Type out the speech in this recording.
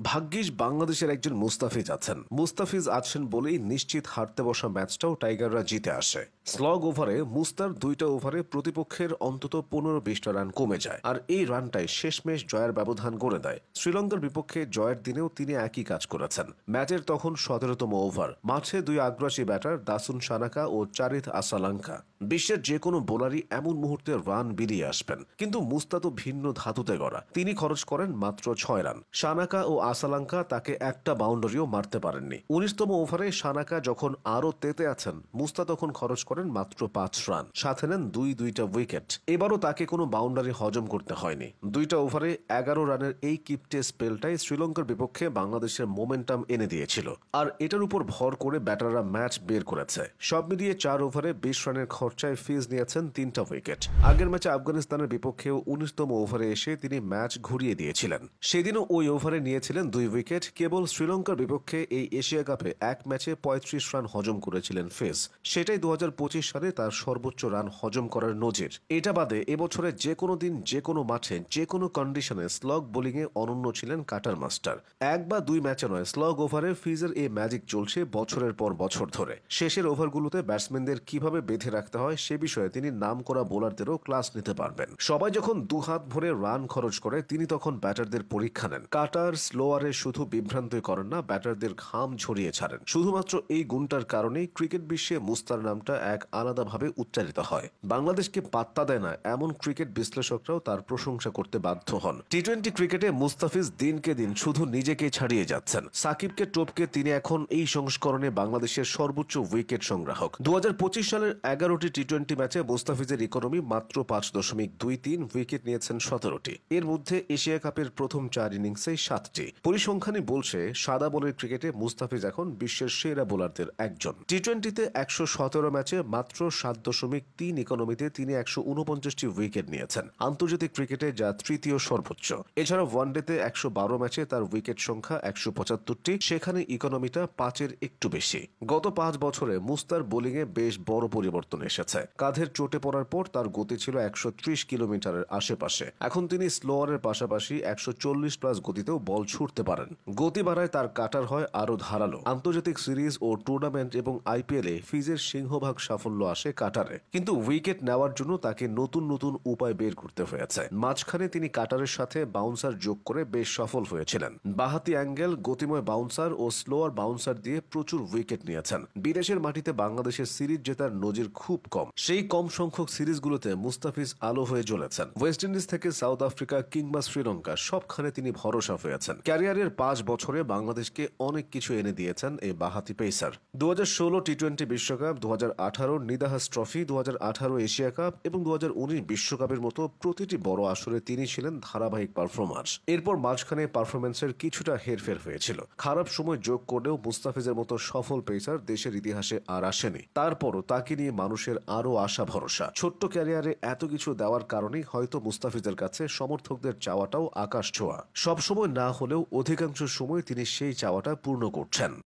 ভাগ্যিস বাংলাদেশের একজন মুস্তাফিজ আছেন। মুস্তাফিজ আছেন বলেই নিশ্চিত হারতে বসা ম্যাচটাও টাইগাররা জিতে আসে। স্লগ ওভারে মুস্তার 2টা ওভারে প্রতিপক্ষের অন্তত 15-20টা রান কমে যায়, আর এই রানটাই শেষমেশ জয়ের ব্যবধান গড়ে দেয়। শ্রীলঙ্কার বিপক্ষে জয়ের দিনেও তিনি একই কাজ করেছেন। ম্যাচের তখন 17তম ওভার, মাঠে দুই আগ্রাসী ব্যাটার দাসুন সানাকা ও চারিথ আসালাঙ্কা। বিশ্বের যে কোনো বোলারই এমন মুহূর্তে রান বেরিয়ে আসবেন, কিন্তু মুস্তা তো ভিন্ন ধাতুতে গড়া। তিনি খরচ করেন মাত্র 6 রান। সানাকা ও আসালাঙ্কা তাকে একটা বাউন্ডারিও মারতে পারেননি। 19তম ওভারে সানাকা যখন আরো তেতে আছেন, মুস্তা তখন খরচ করেন মাত্র 5 রান, সাথে নেন দুইটা উইকেট। এবারও তাকে কোনো বাউন্ডারি হজম করতে হয়নি। 2টা ওভারে 11 রানের এই কিপটে স্পেলটাই শ্রীলঙ্কার বিপক্ষে বাংলাদেশের মোমেন্টাম এনে দিয়েছিল, আর এটার উপর ভর করে ব্যাটাররা ম্যাচ বের করেছে। সব মিলিয়ে 4 ওভারে 20 রানের খরচায় ফিজ নিয়েছেন 3টা উইকেট। আগের ম্যাচে আফগানিস্তানের বিপক্ষেও 19তম ওভারে এসে তিনি ম্যাচ ঘুরিয়ে দিয়েছিলেন। সেদিনও ওই ওভারে নিয়েছিলেন 2 উইকেট। কেবল শ্রীলঙ্কার বিপক্ষে এই এশিয়া কাপে এক ম্যাচে 35 রান হজম করেছিলেন ফিজ। সেটাই 2025 সালে তার সর্বোচ্চ রান হজম করার নজির। এটা বাদে এবছরে যে কোনো দিন, যে কোনো মাঠে, যে কোনো কন্ডিশনে স্লগ বোলিংয়ে অনন্য ছিলেন কাটার মাস্টার। 1 বা 2 ম্যাচে নয়, স্লগ ওভারে ফিজের এই ম্যাজিক চলছে বছরের পর বছর ধরে। শেষের ওভারগুলোতে ব্যাটসম্যানদের কিভাবে বেঁধে রাখতে হয় সে বিষয়ে তিনি নাম করা বোলারদেরও ক্লাস নিতে পারবেন। সবাই যখন 2 হাত ভরে রান খরচ করে, তিনি তখন ব্যাটারদের পরীক্ষা নেন। কাটার স্লোয়ারে শুধু বিভ্রান্তই করেন না, ব্যাটারদের ঘাম ঝরিয়ে ছাড়েন। শুধুমাত্র এই গুণটার কারণেই ক্রিকেট বিশ্বে মুস্তার নামটা এক আলাদাভাবে উচ্চারিত হয়। বাংলাদেশকে পাত্তা দেয় না এমন ক্রিকেট বিশ্লেষকরাও তার প্রশংসা করতে বাধ্য হন। টি-20 ক্রিকেটে মুস্তাফিজ দিনকে দিন শুধু নিজেকেই ছাড়িয়ে যাচ্ছেন। সাকিবকে টপকে তিনি এখন এই সংস্করণে বাংলাদেশের সর্বোচ্চ উইকেট সংগ্রাহক। 2025 সালের 11টি টি-20 ম্যাচে মুস্তাফিজের ইকোনমি মাত্র 5.23, উইকেট নিয়েছেন 17টি। এর মধ্যে এশিয়া কাপের প্রথম 4 ইনিংসে 7টি। পরিসংখ্যানই বলছে সাদা বলের ক্রিকেটে মুস্তাফিজ এখন বিশ্বের সেরা বোলারদের একজন। টি-20তে 117 ম্যাচে মাত্র 7.3 ইকোনমিতে তিনি 149টি উইকেট নিয়েছেন, আন্তর্জাতিক ক্রিকেটে যা তৃতীয় সর্বোচ্চ। এছাড়া ওয়ানডেতে 112 ম্যাচে তার উইকেট সংখ্যা 175টি, সেখানে ইকোনমিটা 5-এর একটু বেশি। গত 5 বছরে মুস্তার বোলিংয়ে বেশ বড় পরিবর্তন এসেছে। কাঁধের চোটে পড়ার পর তার গতি ছিল 130 কিলোমিটারের আশেপাশে। এখন তিনি স্লোয়ারের পাশাপাশি 140+ গতিতেও বল ছুটতে পারেন। গতি বাড়ায় তার কাটার হয় আরো ধারালো। আন্তর্জাতিক সিরিজ ও টুর্নামেন্ট এবং আইপিএলে ফিজের সিংহভাগ সাফল্য আসে কাটারে, কিন্তু উইকেট নেওয়ার জন্য তাকে নতুন নতুন উপায় বের করতে হয়েছে। মাঝখানে তিনি কাটারের সাথে বাউন্সার যোগ করে বেশ সফল হয়েছিলেন। বাহাতি অ্যাঙ্গেল, গতিময় বাউন্সার ও স্লোয়ার বাউন্সার দিয়ে প্রচুর উইকেট নিয়েছেন। বিদেশের মাটিতে বাংলাদেশের সিরিজ জেতার নজির খুব কম। সেই কম সংখ্যক সিরিজগুলোতে মুস্তাফিজ আলো হয়ে জ্বলেছেন। ওয়েস্ট ইন্ডিজ থেকে সাউথ আফ্রিকা কিংবা শ্রীলঙ্কা, সবখানে তিনি ভরসা হয়েছেন। ক্যারিয়ারের 5 বছরে বাংলাদেশকে অনেক কিছু এনে দিয়েছেন এই বাহাতি পেসার। 2016 টি-20 বিশ্বকাপ, 2018 নিদাহাস ট্রফি, 2018 এশিয়া কাপ এবং 2019 বিশ্বকাপের মতো প্রতিটি বড় আসরে তিনি ছিলেন ধারাবাহিক পারফরমার্স। এরপর মাঝখানে পারফরমেন্সের কিছুটা হেরফের হয়েছিল। খারাপ সময় যোগ করলেও মুস্তাফিজের মতো সফল পেসার দেশের ইতিহাসে আর আসেনি। তারপরও তাকে নিয়ে মানুষের আরো আশা ভরসা। ছোট্ট ক্যারিয়ারে এত কিছু দেওয়ার কারণেই হয়তো মুস্তাফিজের কাছে সমর্থকদের চাওয়াটাও আকাশ ছোঁয়া। সবসময় না হলেও অধিকাংশ সময় তিনি সেই চাওয়াটা পূর্ণ করছেন।